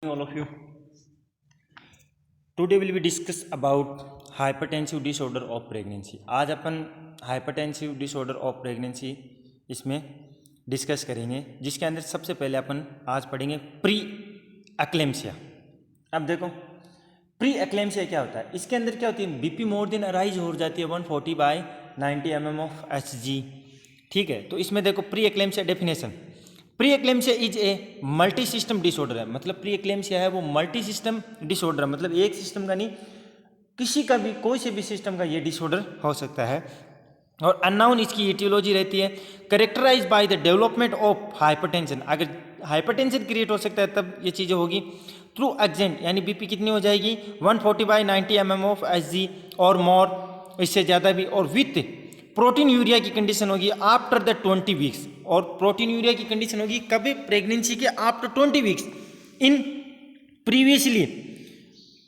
All of you. Today will be discuss about hypertensive disorder of pregnancy. आज अपन hypertensive disorder of pregnancy इसमें discuss करेंगे, जिसके अंदर सबसे पहले अपन आज पढ़ेंगे प्री एक्लेम्सिया। अब देखो प्री एक्लेम्सिया क्या होता है। इसके अंदर क्या होती है, बीपी मोर देन अराइज हो जाती है 140/90 mm ऑफ Hg। ठीक है, तो इसमें देखो pre eclampsia definition, pre eclampsia is a multi system disorder है। मतलब प्री एक्लेम्सिया है वो मल्टी सिस्टम डिसऑर्डर है, मतलब एक सिस्टम का नहीं, किसी का भी कोई से भी सिस्टम का ये डिसऑर्डर हो सकता है। और अननाउन इसकी एटियोलॉजी रहती है, characterise by the development of hypertension. अगर हाइपरटेंशन क्रिएट हो सकता है तब ये चीज़ें होगी। थ्रू एक्जेंट यानी बीपी कितनी हो जाएगी 140/90 mm ऑफ Hg और मोर, इससे ज़्यादा भी, और विथ प्रोटीन यूरिया की कंडीशन होगी आफ्टर द 20 वीक्स। और प्रोटीन यूरिया की कंडीशन होगी कभी, प्रेगनेंसी के after 20 weeks in previously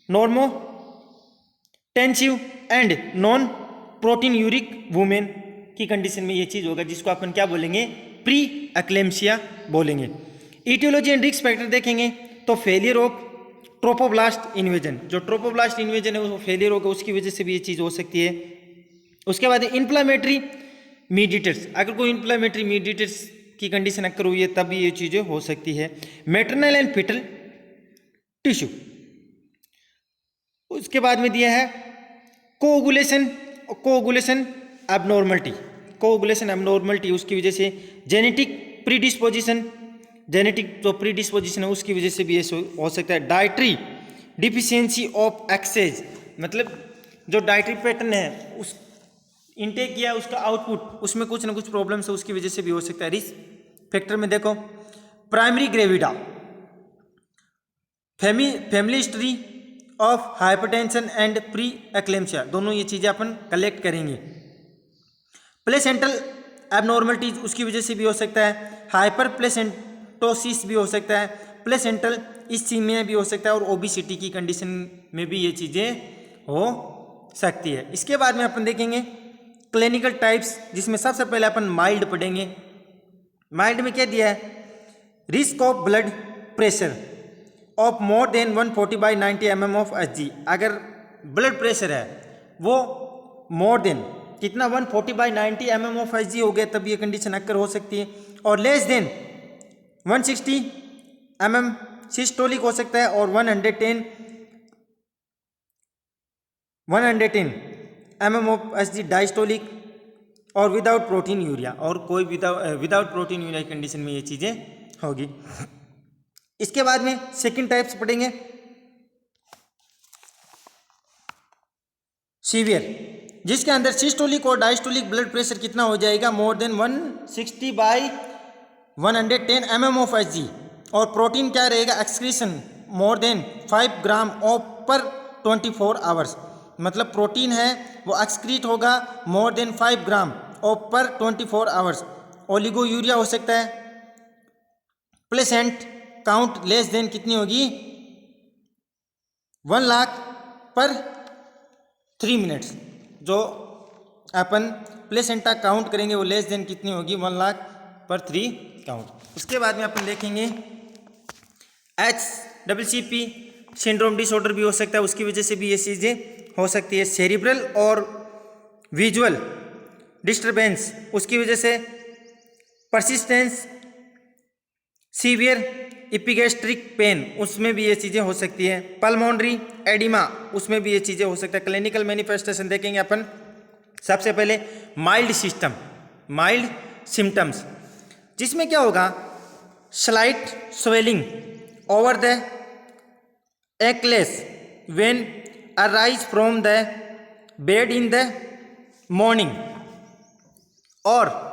normotensive and non proteinuric women की कंडीशन में ये चीज़ होगा, जिसको अपन क्या बोलेंगे, प्री एक्लेम्सिया बोलेंगे। ईटियोलॉजी एंड रिस्क फैक्टर देखेंगे तो फेलियर ऑफ ट्रोपोब्लास्ट इन्वेजन, जो ट्रोपोब्लास्ट इन्वेजन है वो फेलियर होगा, उसकी वजह से भी ये चीज़ हो सकती है। उसके बाद इन्फ्लामेटरी मीडिएटर्स, अगर कोई इन्फ्लामेटरी मीडिएटर्स की कंडीशन अक्कर हुई है तब ये चीज़ें हो सकती है। मैटरनल एंड फिटल टिश्यू, उसके बाद में दिया है कोओगुलेशन एबनॉर्मलिटी, उसकी वजह से जेनेटिक प्रीडिस्पोजिशन, जेनेटिक जो प्रीडिस्पोजिशन है उसकी वजह से भी ये हो सकता है। डाइटरी डिफिशियंसी ऑफ एक्सेज, मतलब जो डाइटरी पैटर्न है उस इनटेक किया उसका आउटपुट, उसमें कुछ ना कुछ प्रॉब्लम्स है, उसकी वजह से भी हो सकता है। रिस्क फैक्टर में देखो primary gravida, family history of hypertension and pre eclampsia, दोनों ये चीज़ें अपन कलेक्ट करेंगे। प्लेसेंटल एबनॉर्मलिटीज, उसकी वजह से भी हो सकता है। हाइपर प्लेसेंटोसिस भी हो सकता है, प्लेसेंटल इस्कीमिया भी हो सकता है, और ओबेसिटी की कंडीशन में भी ये चीज़ें हो सकती है। इसके बाद में अपन देखेंगे क्लिनिकल टाइप्स, जिसमें सबसे पहले अपन माइल्ड पढ़ेंगे। माइल्ड में क्या दिया है, risk of blood pressure of more than 140/90 mm of Hg। अगर ब्लड प्रेशर है वो मोर देन कितना 140/90 mm ऑफ Hg हो गया तब ये कंडीशन अक्कर हो सकती है। और लेस देन 160 mm सिस्टोलिक हो सकता है, और 110 mm ऑफ Hg डायस्टोलिक, और विदाउट प्रोटीन यूरिया, और कोई विदाउट प्रोटीन यूरिया की कंडीशन में ये चीज़ें होगी। इसके बाद में सेकंड टाइप्स पढ़ेंगे सीवियर, जिसके अंदर सिस्टोलिक और डायस्टोलिक ब्लड प्रेशर कितना हो जाएगा more than 160/110 mm of Hg, और प्रोटीन क्या रहेगा excretion more than 5 gram of पर 24 आवर्स, मतलब प्रोटीन है वो एक्सक्रीट होगा मोर देन 5 ग्राम ऑफ पर 24 आवर्स। ओलिगो यूरिया हो सकता है। प्लेसेंट काउंट लेस देन कितनी होगी 1 लाख पर 3 मिनट्स, जो अपन प्लेसेंटा काउंट करेंगे वो लेस देन कितनी होगी 1 लाख पर 3 काउंट। उसके बाद में अपन देखेंगे HCCP सिंड्रोम डिसऑर्डर भी हो सकता है, उसकी वजह से भी ये चीज़ें हो सकती है। सेरिब्रल और विजुअल डिस्टर्बेंस, उसकी वजह से परसिस्टेंस सीवियर इपिगैस्ट्रिक पेन, उसमें भी ये चीज़ें हो सकती है। पल्मोनरी एडिमा, उसमें भी ये चीज़ें हो सकता है। क्लिनिकल मैनिफेस्टेशन देखेंगे अपन, सबसे पहले माइल्ड सिम्टम्स, जिसमें क्या होगा, slight swelling over the ankles when arise from the bed in the morning, और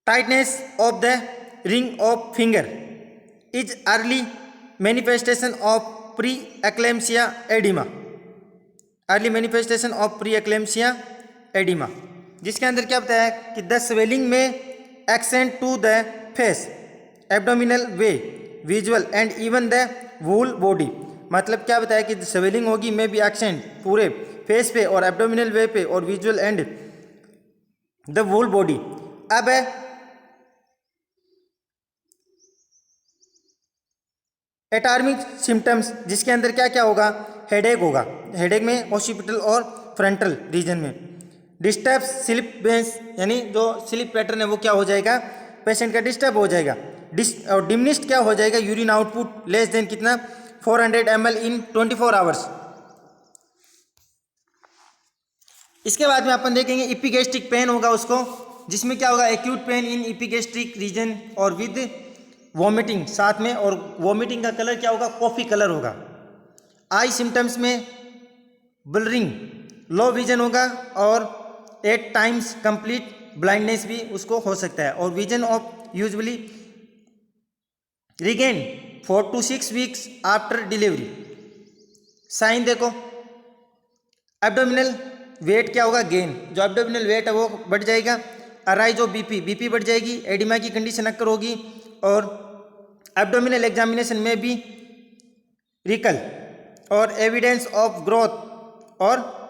tightness of the ring of finger is early manifestation of preeclampsia edema, जिसके अंदर क्या बताया कि द स्वेलिंग में extent to the face, abdominal way, visual and even the whole body, मतलब क्या बताया कि स्वेलिंग होगी में भी एक्सेंट पूरे फेस पे और एब्डोमिनल वे पे और visual and the whole body. अब एटार्मिक सिम्टम्स, जिसके अंदर क्या क्या होगा, हेडेक होगा, हेडेक में ओसिपिटल और फ्रंटल रीजन में। डिस्टर्ब स्लीप बेंस, यानी जो स्लीप पैटर्न है वो क्या हो जाएगा, पेशेंट का डिस्टर्ब हो जाएगा। और डिमिनिश्ड क्या हो जाएगा, यूरिन आउटपुट लेस देन कितना, 400 ml इन 24 आवर्स। इसके बाद में अपन देखेंगे इपिगैस्ट्रिक पेन होगा उसको, जिसमें क्या होगा, एक्यूट पेन इन इपिगैस्ट्रिक रीजन और विद वॉमिटिंग साथ में, और वॉमिटिंग का कलर क्या होगा, कॉफी कलर होगा। आई सिम्टम्स में ब्लरिंग, लो विजन होगा, और 8 टाइम्स कंप्लीट ब्लाइंडनेस भी उसको हो सकता है। और vision of usually regain 4 to 6 weeks after delivery. Sign देखो, एब्डोमिनल वेट क्या होगा, गेन, जो एब्डोमिनल वेट है वो बढ़ जाएगा। अराइज ऑफ बीपी बढ़ जाएगी, एडिमा की कंडीशन अक्कर होगी, और एब्डोमिनल एग्जामिनेशन में भी रिकल, और एविडेंस ऑफ ग्रोथ और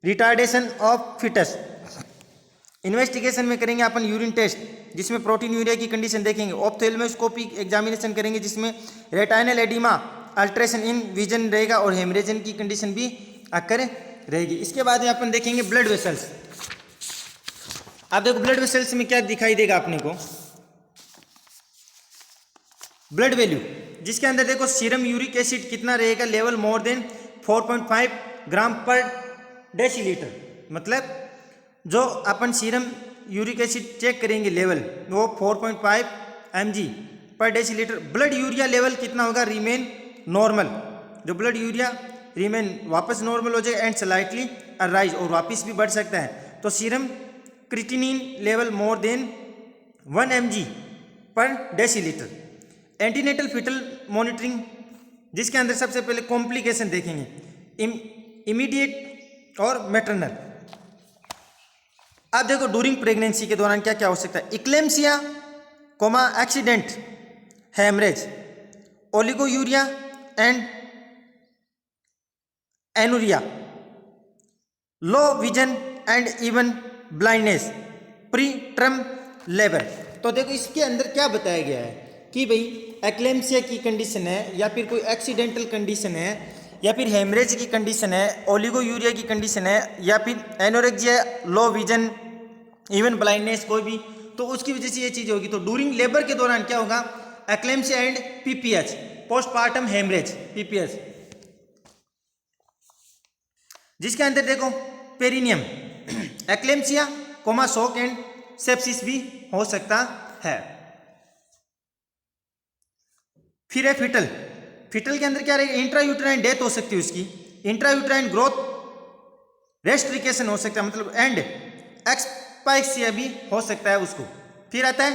रिटार्डेशन ऑफ फिटस। इन्वेस्टिगेशन में करेंगे अपन यूरिन टेस्ट, जिसमें प्रोटीन यूरिया की कंडीशन देखेंगे। ऑप्थेल्मोस्कोपी एग्जामिनेशन करेंगे, जिसमें रेटाइनल एडिमा, अल्ट्रेशन इन विजन रहेगा, और हेमरेजन की कंडीशन भी अक्कर रहेगी। इसके बाद में अपन देखेंगे ब्लड वेसल्स। आप देखो ब्लड वेसल्स में क्या दिखाई देगा अपने को, ब्लड वैल्यू, जिसके अंदर देखो सीरम यूरिक एसिड कितना रहेगा, लेवल मोर देन 4.5 ग्राम पर डेसीलीटर। मतलब जो अपन सीरम यूरिक एसिड चेक करेंगे लेवल, वो 4.5 mg पर डेसीलीटर। ब्लड यूरिया लेवल कितना होगा, रिमेन नॉर्मल, जो ब्लड यूरिया रिमेन वापस नॉर्मल हो जाएगा, एंड स्लाइटली अराइज, और वापस भी बढ़ सकता है। तो serum creatinine level more than 1 mg पर डेसीलीटर। एंटीनेटल फीटल मॉनिटरिंग, जिसके अंदर सबसे पहले कॉम्प्लिकेशन देखेंगे, इमीडिएट और मैटरनल। अब देखो ड्यूरिंग प्रेगनेंसी के दौरान क्या क्या हो सकता है, eclampsia coma accident haemorrhage, oliguria and anuria, low vision and even blindness, pre term labour. तो देखो इसके अंदर क्या बताया गया है कि भाई एक्लेम्सिया की कंडीशन है, या फिर कोई एक्सीडेंटल कंडीशन है, या फिर हेमरेज की कंडीशन है, ओलिगोयूरिया की कंडीशन है, या फिर anorexia, low vision, even blindness कोई भी, तो उसकी वजह से ये चीज़ होगी। तो ड्यूरिंग लेबर के दौरान क्या होगा, eclampsia and PPH, postpartum haemorrhage, PPH, जिसके अंदर देखो perineum, eclampsia coma shock and sepsis भी हो सकता है। फिर है फिटल, फिटल के अंदर क्या रहेगा, इंट्रायूट्राइन डेथ हो सकती है उसकी, इंट्रायूट्राइन ग्रोथ रेस्ट्रिकेशन हो सकता है, मतलब एंड एक्सपाइक्सिया भी हो सकता है उसको। फिर आता है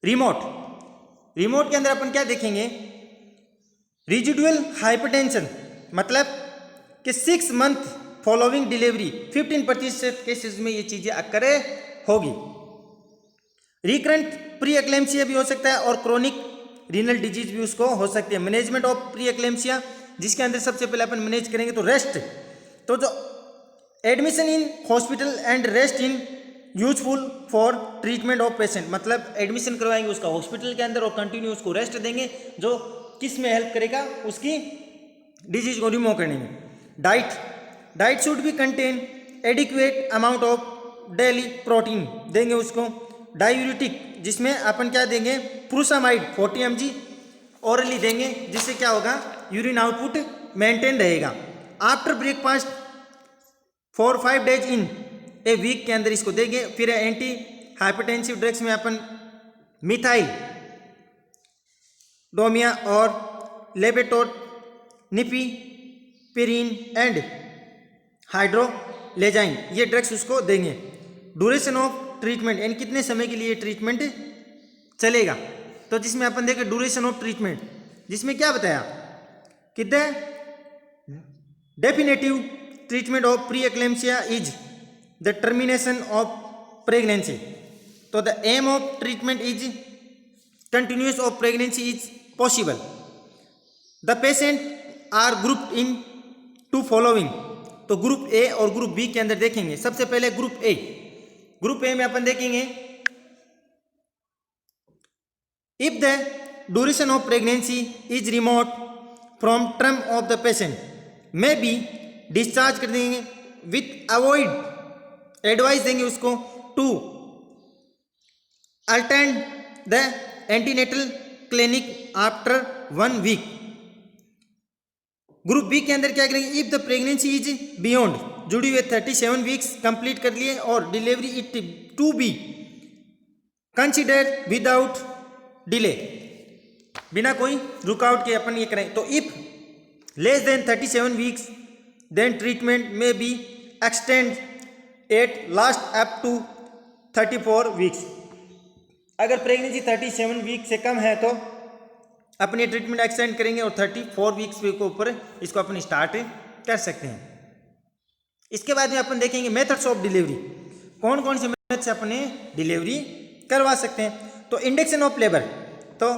रिमोट, रिमोट के अंदर अपन क्या देखेंगे, रिजिडुअल हाइपरटेंशन, मतलब कि 6 मंथ फॉलोइंग डिलीवरी 15% केसेस में ये चीजें अक्कर होगी। रिकरेंट प्री एक्लेम्सिया भी हो सकता है, और क्रोनिक रीनल डिजीज भी उसको हो सकती है। मैनेजमेंट ऑफ प्री एक्लेम्सिया, जिसके अंदर सबसे पहले अपन मैनेज करेंगे तो रेस्ट, तो जो admission in hospital and rest in useful for treatment of patient, मतलब एडमिशन करवाएंगे उसका हॉस्पिटल के अंदर, और कंटिन्यू उसको रेस्ट देंगे, जो किस में हेल्प करेगा, उसकी डिजीज को रिमूव करने में। Diet should be contain adequate amount of daily protein देंगे उसको। डायूरिटिक, जिसमें अपन क्या देंगे, प्रूसामाइड 40 mg ओरली देंगे, जिससे क्या होगा, यूरिन आउटपुट मेंटेन रहेगा। After breakfast 4-5 days in a week के अंदर इसको देंगे। फिर एंटी हाइपरटेंसिव ड्रग्स में अपन मिथाइल डोमिया और लेबेटोट निपिपेरिन एंड हाइड्रोलेजाइन, ये ड्रग्स उसको देंगे। ड्यूरेशन ऑफ ट्रीटमेंट, यानी कितने समय के लिए ट्रीटमेंट चलेगा, तो जिसमें अपन देखें ड्यूरेशन ऑफ ट्रीटमेंट, जिसमें क्या बताया कि the definitive treatment of pre eclampsia is the termination of pregnancy. तो the aim of treatment is continuous of pregnancy is possible. The patient are grouped in 2 following, तो ग्रुप ए और group B के अंदर देखेंगे। सबसे पहले group A में अपन देखेंगे if the duration of pregnancy is remote from term of the patient may be discharge कर देंगे विथ अवॉइड एडवाइस देंगे उसको to attend the antenatal clinic after 1 week. Group B के अंदर क्या करेंगे, if the pregnancy is beyond, जुड़ी हुई 37 वीक्स कंप्लीट कर लिए और delivery it to be considered without delay, बिना कोई रुकावट के अपन ये करें। तो if less than 37 weeks then treatment में be extend at last up to 34 weeks. अगर प्रेगनेंसी 37 वीक से कम है तो अपनी ट्रीटमेंट एक्सटेंड करेंगे और 34 वीक्स के ऊपर इसको अपन स्टार्ट कर सकते हैं। इसके बाद में अपन देखेंगे मेथड्स ऑफ डिलीवरी, कौन कौन से मेथड से अपने डिलीवरी करवा सकते हैं। तो इंडक्शन ऑफ लेबर, तो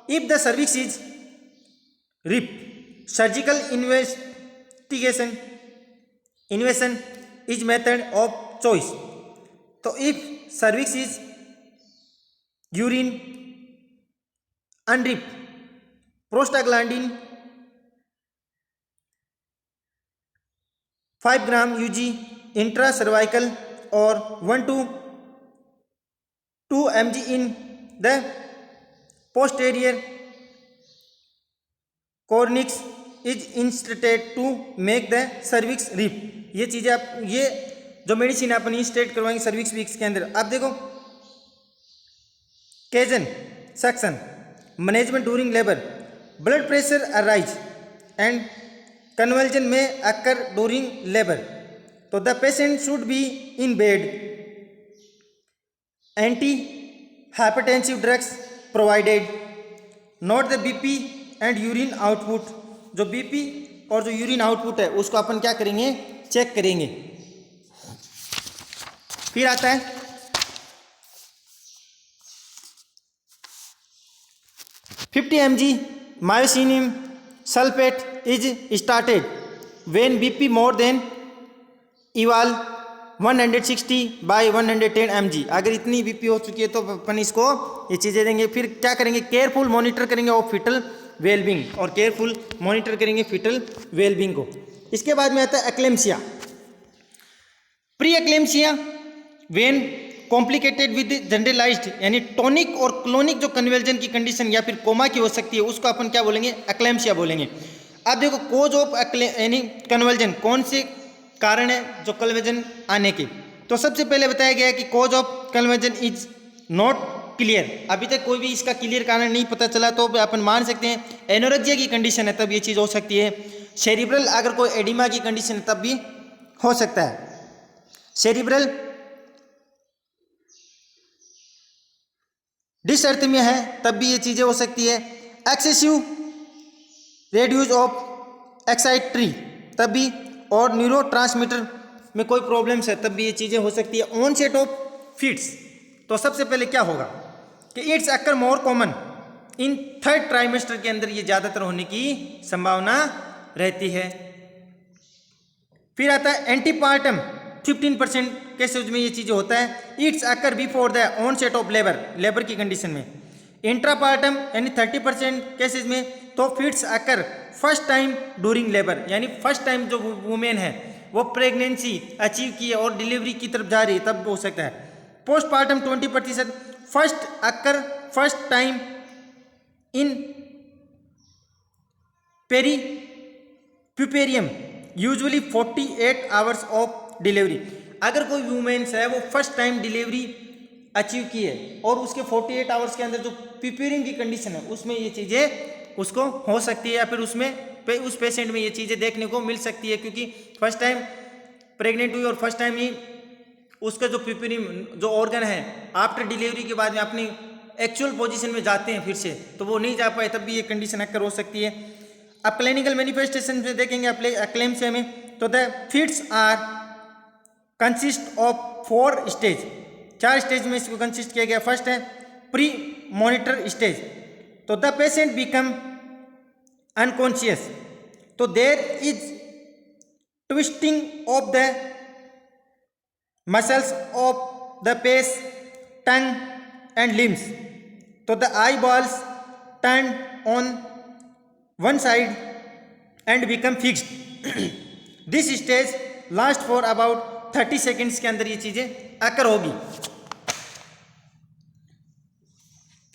if the cervix is ripe surgical invasion is method of choice. तो if cervix is urine unripe prostaglandin 5 gram UG intra cervical और 1 to 2 mg in the posterior cornix is instated to make the cervix ripe. ये चीज़ें आप ये जो medicine अपन instate करवाएंगे cervix weeks के अंदर। आप देखो केजन सक्शन management during labour, blood pressure arise and convulsion में अकर ड्यूरिंग लेबर। तो the patient should be in bed, anti hypertensive drugs provided, note the BP and urine output. जो बीपी और जो यूरिन आउटपुट है उसको अपन क्या करेंगे, चेक करेंगे। फिर आता है $50 mg magnesium sulphate is started when BP more than equal 160/110 mg। अगर इतनी बीपी हो चुकी है तो अपन इसको ये चीज़ें देंगे। फिर क्या करेंगे, केयरफुल मॉनिटर करेंगे ऑफ फीटल वेलबींग, और केयरफुल मॉनिटर करेंगे फीटल वेलबींग को। इसके बाद में आता है eclampsia, pre eclampsia when complicated with generalised यानी टॉनिक और क्लोनिक जो कन्वर्जन की कंडीशन या फिर कोमा की हो सकती है उसको अपन क्या बोलेंगे, एक्लेम्सिया बोलेंगे। अब देखो कोज ऑफ यानी कन्वर्जन कौन से कारण है जो कन्वर्जन आने के, तो सबसे पहले बताया गया है कि cause of convulsion is not clear. अभी तक कोई भी इसका क्लियर कारण नहीं पता चला, तो अपन मान सकते हैं एनोरेक्सिया की कंडीशन है तब ये चीज़ हो सकती है। सेरिब्रल अगर कोई एडिमा की कंडीशन है तब भी हो सकता है। सेरिब्रल डिसअर्थमिया है तब भी ये चीज़ें हो सकती है। एक्सेसिव रेड्यूज ऑफ एक्साइट्री तब भी, और न्यूरोट्रांसमीटर में कोई प्रॉब्लम्स है तब भी ये चीज़ें हो सकती है। ऑनसेट ऑफ फिट्स, तो सबसे पहले क्या होगा कि it's occur more common in 3rd trimester के अंदर ये ज़्यादातर होने की संभावना रहती है। फिर आता है एंटीपार्टम 15% केसेज में ये चीज़ें होता है। It's occur before the onset of labour की कंडीशन में। इंट्रापार्टम यानी 30% केसेज में, तो fits occur first time during labour, यानी फर्स्ट टाइम जो वुमेन है वो प्रेगनेंसी अचीव की है और डिलीवरी की तरफ जा रही है तब हो सकता है। Postpartum 20%, first occur first time in peri puerperium usually 48 hours of delivery. अगर कोई वुमेन्स है वो फर्स्ट टाइम डिलीवरी अचीव की है और उसके 48 आवर्स के अंदर जो प्यूपेरियम की कंडीशन है उसमें ये चीज़ें उसको हो सकती है, या फिर उसमें उस पेशेंट में ये चीज़ें देखने को मिल सकती है, क्योंकि फर्स्ट टाइम प्रेग्नेंट हुई और फर्स्ट टाइम ही उसका जो प्यूपेरियम जो ऑर्गन है आफ्टर डिलीवरी के बाद में अपनी एक्चुअल पोजीशन में जाते हैं फिर से, तो वो नहीं जा पाए तब भी ये कंडीशन अक्कर हो सकती है। अब क्लिनिकल मैनिफेस्टेशन में देखेंगे एक्लेम्सिया में, तो the fits are consist of 4 stage, 4 stage में इसको कंसिस्ट किया गया। फर्स्ट है pre monitor stage, so the patient become unconscious, तो there is twisting of the muscles of the face, tongue and limbs, तो the eye balls turn on one side and become fixed. This stage last for about 30 seconds के अंदर ये चीजें occur होगी।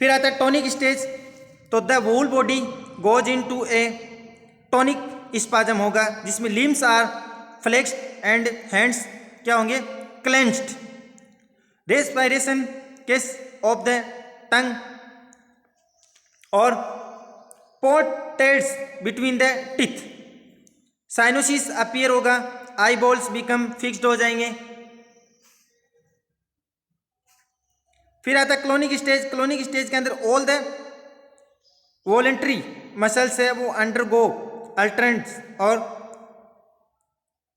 फिर आता है tonic stage, so the whole body goes into a tonic spasm होगा, जिसमें limbs are flexed and hands क्या होंगे, clenched. Respiration case of the tongue और protrudes between the teeth. Cyanosis appear होगा, आई बॉल्स बिकम फिक्स्ड हो जाएंगे। फिर आता है क्लोनिक स्टेज। क्लोनिक स्टेज के अंदर ऑल द वॉलेंट्री मसल्स है वो अंडरगो अल्टरनेट्स और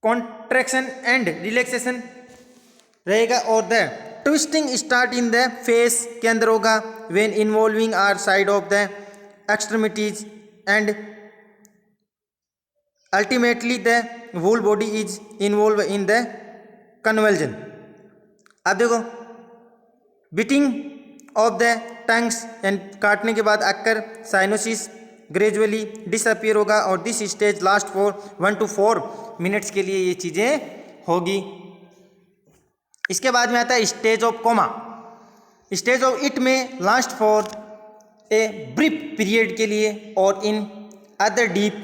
कॉन्ट्रैक्शन एंड रिलैक्सेशन रहेगा। और the twisting start in the face के अंदर होगा when involving are side of the extremities and ultimately the whole body is involve in the convulsion. अब देखो biting of the tongues and काटने के बाद अक्कर साइनोसिस ग्रेजुअली डिसअपियर होगा और this stage last for 1 to 4 minutes के लिए ये चीज़ें होगी। इसके बाद में आता है stage of coma. Stage of it में last for a brief period के लिए और in other deep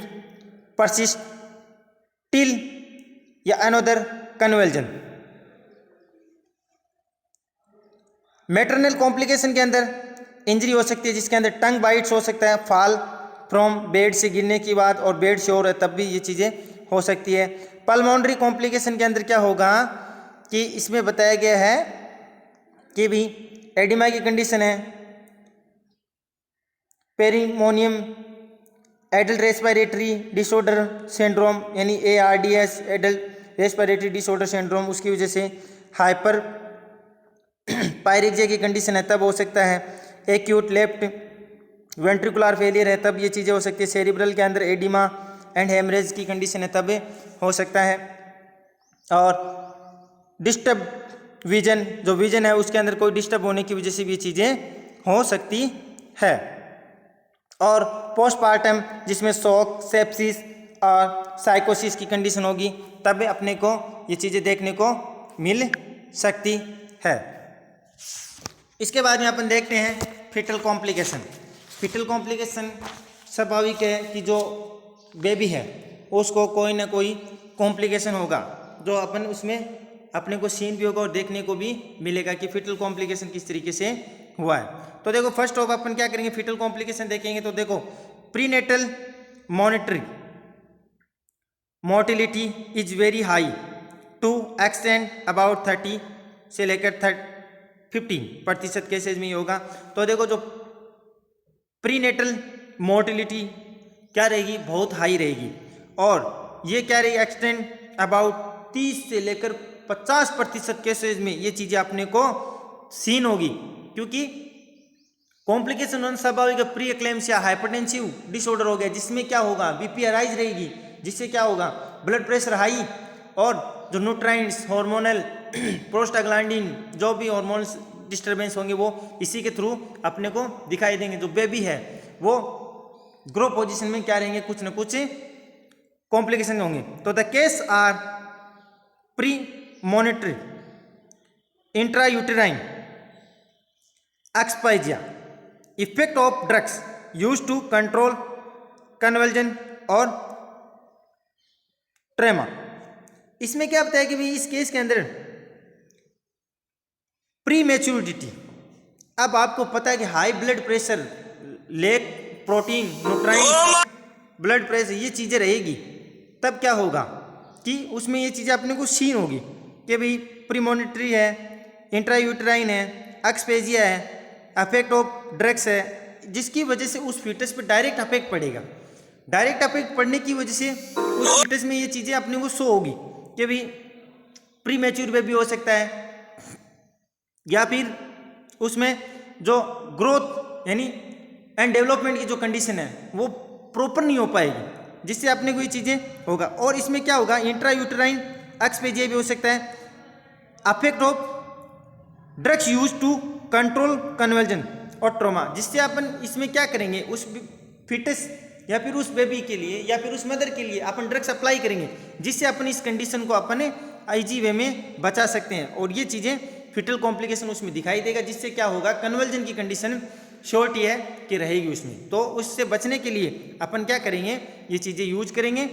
persist till या अनदर कन्वल्जन। मैटरनल कॉम्प्लिकेशन के अंदर इंजरी हो सकती है, जिसके अंदर टंग बाइट्स हो सकता है, फॉल फ्रॉम बेड से गिरने की बात और बेड से और तब भी ये चीज़ें हो सकती है। पल्मोनरी कॉम्प्लिकेशन के अंदर क्या होगा कि इसमें बताया गया है कि भी एडिमा की कंडीशन है, पेरिमोनियम एडल्ट रेस्पिरेटरी डिसऑर्डर सिंड्रोम यानी ARDS adult respiratory disorder syndrome, उसकी वजह से हाइपर पायरेक्सिया की कंडीशन है तब हो सकता है। एक्यूट लेफ्ट वेंट्रिकुलर फेलियर है तब ये चीज़ें हो सकती है। सेरिब्रल के अंदर एडिमा एंड हेमरेज की कंडीशन है तब हो सकता है। और डिस्टर्ब विजन, जो विजन है उसके अंदर कोई डिस्टर्ब होने की वजह से भी ये चीज़ें हो सकती है। और पोस्टपार्टम जिसमें शॉक, सेप्सिस और साइकोसिस की कंडीशन होगी तब अपने को ये चीज़ें देखने को मिल सकती है। इसके बाद में अपन देखते हैं फिटल कॉम्प्लिकेशन। फिटल कॉम्प्लिकेशन स्वाभाविक है कि जो बेबी है उसको कोई ना कोई कॉम्प्लिकेशन होगा, जो अपन उसमें अपने को सीन भी होगा और देखने को भी मिलेगा कि फिटल कॉम्प्लिकेशन किस तरीके से हुआ है। तो देखो फर्स्ट ऑफ अपन क्या करेंगे, फिटल कॉम्प्लिकेशन देखेंगे। तो देखो prenatal monitory mortality is very high to extend about 30 से लेकर 15% केसेज में ही होगा। तो देखो जो प्रीनेटल मोर्टिलिटी क्या रहेगी, बहुत हाई रहेगी और ये क्या रहेगी, एक्सटेंड अबाउट 30 से लेकर 50% केसेज में ये चीज़ें अपने को सीन होगी। क्योंकि कॉम्प्लिकेशन होना स्वाभाविक प्री एक्लेम्सिया हाइपरटेंसिव डिसऑर्डर हो गया, जिसमें क्या होगा, बीपी राइज रहेगी, जिससे क्या होगा, ब्लड प्रेशर हाई और जो न्यूट्राइंट्स हार्मोनल प्रोस्टाग्लैंडिन जो भी हार्मोन्स डिस्टर्बेंस होंगे वो इसी के थ्रू अपने को दिखाई देंगे। जो बेबी है वो ग्रो पोजीशन में क्या रहेंगे, कुछ न कुछ कॉम्प्लिकेशन होंगे। तो the case are pre monitory intrauterine asphyxia, effect of drugs used to control convulsion और ट्रेमा। इसमें क्या बताया कि भाई इस केस के अंदर प्री मैच्योरिटी, अब आपको पता है कि high blood pressure, lack protein, nutrient, blood pressure ये चीज़ें रहेगी, तब क्या होगा कि उसमें ये चीज़ें अपने को सीन होगी कि भाई प्रीमोनिटरी है, इंट्रायूटेराइन है, एक्सपेजिया है, अफेक्ट ऑफ ड्रग्स है, जिसकी वजह से उस फीटस पे डायरेक्ट अफेक्ट पड़ेगा। डायरेक्ट अफेक्ट पड़ने की वजह से उस फीटस में ये चीज़ें अपने को शो होगी कि भाई प्री मैच्योर बेबी हो सकता है, या फिर उसमें जो ग्रोथ यानी एंड डेवलपमेंट की जो कंडीशन है वो प्रॉपर नहीं हो पाएगी, जिससे अपने को ये चीज़ें होगा। और इसमें क्या होगा, इंट्रायूटेराइन एक्सपेजिया भी हो सकता है, affect of drugs use to control convulsion और ट्रोमा, जिससे अपन इसमें क्या करेंगे, उस फिटस या फिर उस बेबी के लिए या फिर उस मदर के लिए अपन ड्रग्स अप्लाई करेंगे, जिससे अपन इस कंडीशन को अपने आईजी वे में बचा सकते हैं। और ये चीज़ें फिटल कॉम्प्लिकेशन उसमें दिखाई देगा, जिससे क्या होगा, कन्वर्जन की कंडीशन शॉर्ट ही है कि रहेगी उसमें। तो उससे बचने के लिए अपन क्या करेंगे, ये चीज़ें यूज करेंगे।